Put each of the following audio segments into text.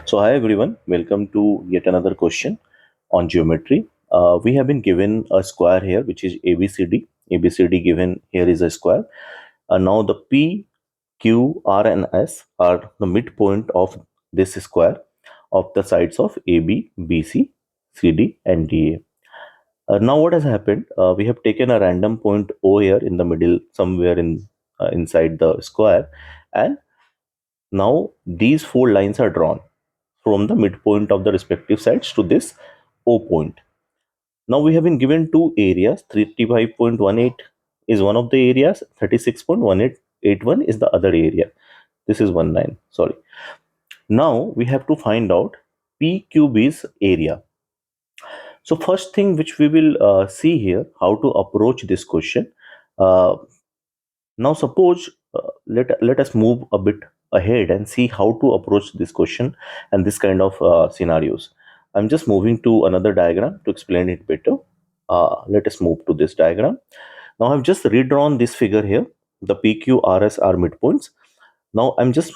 So hi everyone, welcome to yet another question on geometry. We have been given a square here which is ABCD. ABCD given here is a square. Now the P, Q, R and S are the midpoint of this square of the sides of AB, BC, CD and DA. Now what has happened? We have taken a random point O here in the middle somewhere inside the square, and now these four lines are drawn from the midpoint of the respective sides to this O point. Now we have been given two areas. 35.18 is one of the areas, 36.1881 is the other area. This is one line, sorry. Now we have to find out PQB's area. So first thing which we will see here, how to approach this question. Uh, Now suppose let us move a bit ahead and see how to approach this question and this kind of scenarios. I'm just moving to another diagram to explain it better. Let us move to this diagram. Now I've just redrawn this figure here. The PQRS are midpoints. Now I'm just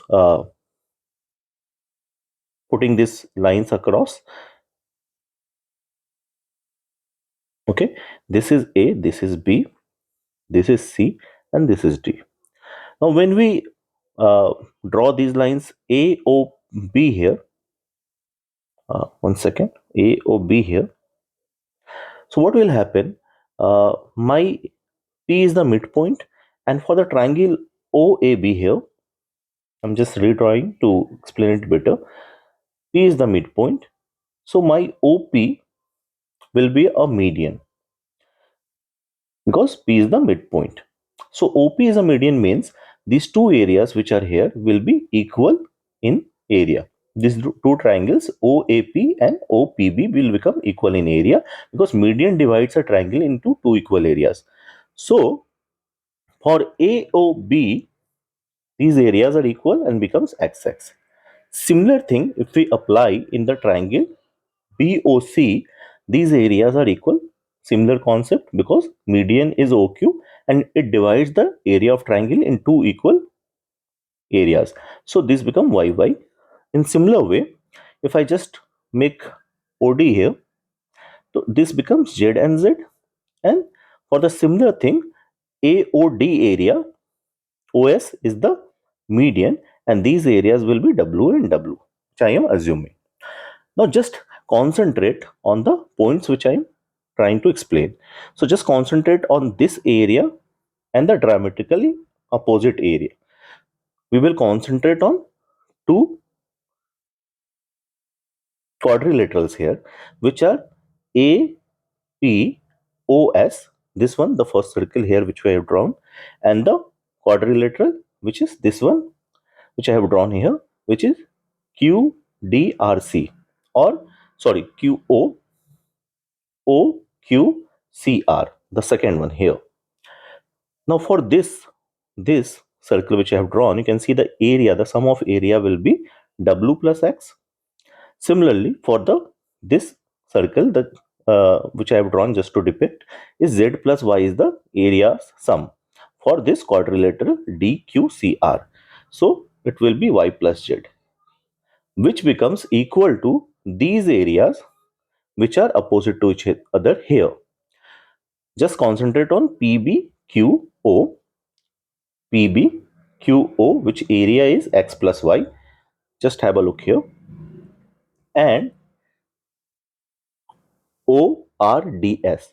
putting these lines across. Okay, this is A, this is B, this is C, and this is D. Now when we draw these lines A, O, B here, one second, A or B here. So what will happen? My P is the midpoint, and for the triangle OAB here, I'm just redrawing to explain it better. P is the midpoint, so my OP will be a median because P is the midpoint. So OP is a median means these two areas which are here will be equal in area. These two triangles OAP and OPB will become equal in area because median divides a triangle into two equal areas. So for AOB, these areas are equal and becomes XX. Similar thing if we apply in the triangle BOC, these areas are equal. Similar concept because median is OQ and it divides the area of triangle in two equal areas. So this become YY. In similar way, if I just make OD here, so this becomes Z and Z. And for the similar thing, AOD area, OS is the median and these areas will be W and W, which I am assuming. Now just concentrate on the points which I am trying to explain. So just concentrate on this area and the dramatically opposite area. We will concentrate on two quadrilaterals here, which are APOS. This one, the first circle here which we have drawn, and the quadrilateral, which is this one, which I have drawn here, which is QDRC, or sorry, QOQCR, the second one here. Now for this circle which I have drawn, you can see the area, the sum of area will be W plus X. Similarly, for the this circle, the which I have drawn just to depict is Z plus Y is the area sum for this quadrilateral DQCR. So it will be Y plus Z, which becomes equal to these areas which are opposite to each other here. Just concentrate on PBQO, PBQO, which area is X plus Y. Just have a look here. And ORDS.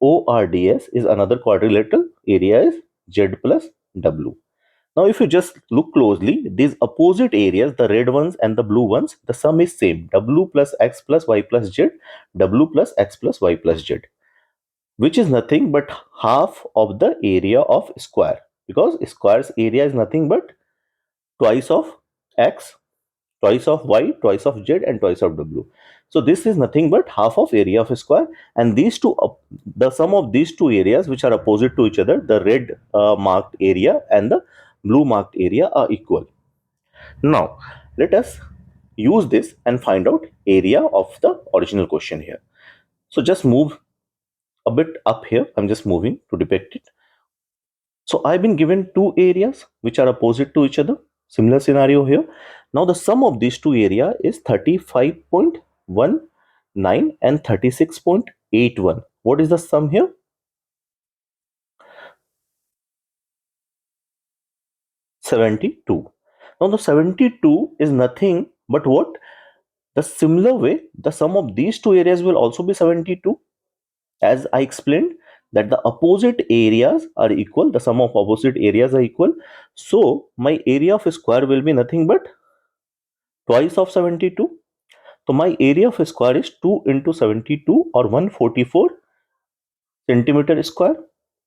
ORDS is another quadrilateral, area is Z plus W. Now if you just look closely, these opposite areas, the red ones and the blue ones, the sum is same, W plus X plus Y plus Z, W plus X plus Y plus Z, which is nothing but half of the area of square, because square's area is nothing but twice of X, twice of Y, twice of Z and twice of W. So this is nothing but half of area of a square, and these two, the sum of these two areas which are opposite to each other, the red marked area and the blue marked area, are equal. Now let us use this and find out area of the original question here. So just move a bit up here. I'm just moving to depict it. So I've been given two areas which are opposite to each other. Similar scenario here. Now the sum of these two area is 35.19 and 36.81. What is the sum here? 72. Now the 72 is nothing but what? The similar way, the sum of these two areas will also be 72. As I explained, that the opposite areas are equal, the sum of opposite areas are equal. So my area of a square will be nothing but twice of 72. So my area of a square is 2 into 72 or 144 centimeter square,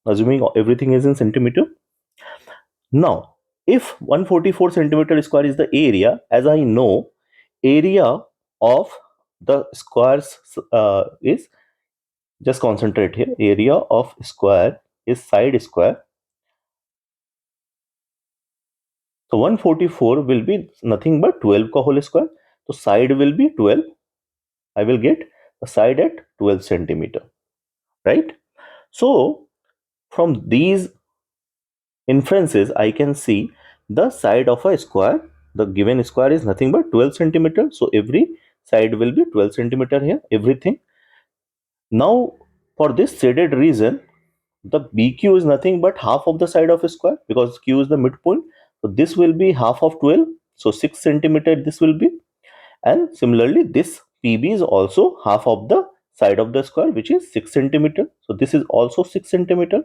assuming everything is in centimeter. Now, if 144 centimeter square is the area, as I know, area of the squares is, just concentrate here, area of square is side square. So 144 will be nothing but 12 ka whole square. So side will be 12. I will get a side at 12 centimeter, right? So from these inferences, I can see the side of a square. The given square is nothing but 12 centimeter. So every side will be 12 centimeter here, everything. Now, for this shaded region, the BQ is nothing but half of the side of a square because Q is the midpoint. So this will be half of 12. So 6 centimeter this will be. And similarly, this PB is also half of the side of the square, which is 6 centimeter. So this is also 6 centimeter.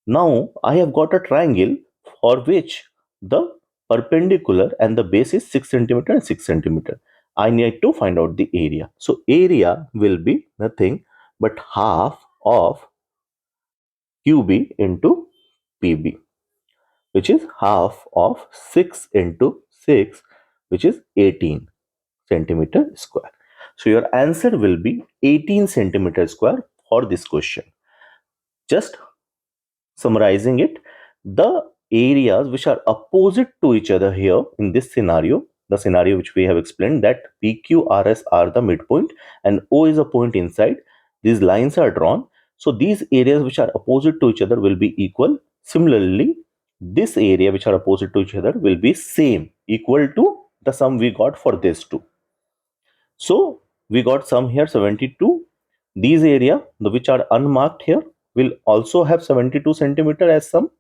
Now I have got a triangle for which the perpendicular and the base is 6 centimeter and 6 centimeter. I need to find out the area. So area will be nothing but half of QB into PB, which is half of 6 into 6, which is 18 centimeter square. So your answer will be 18 centimeter square for this question. Just summarizing it, the areas which are opposite to each other here in this scenario, the scenario which we have explained, that PQRS are the midpoint and O is a point inside, these lines are drawn. So these areas which are opposite to each other will be equal. Similarly, this area which are opposite to each other will be same, equal to the sum we got for this two. So we got sum here 72. These area which are unmarked here will also have 72 centimeter as sum,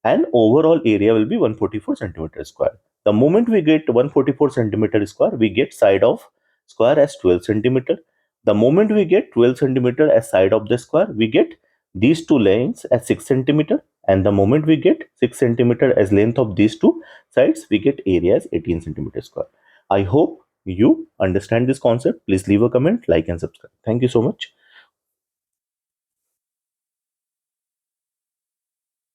and overall area will be 144 centimeter square. The moment we get 144 centimeter square, we get side of square as 12 centimeter. The moment we get 12 centimeter as side of the square, we get these two lines as 6 centimeter, and the moment we get 6 centimeter as length of these two sides, we get area as 18 centimeter square. I hope you understand this concept. Please leave a comment, like and subscribe. Thank you so much.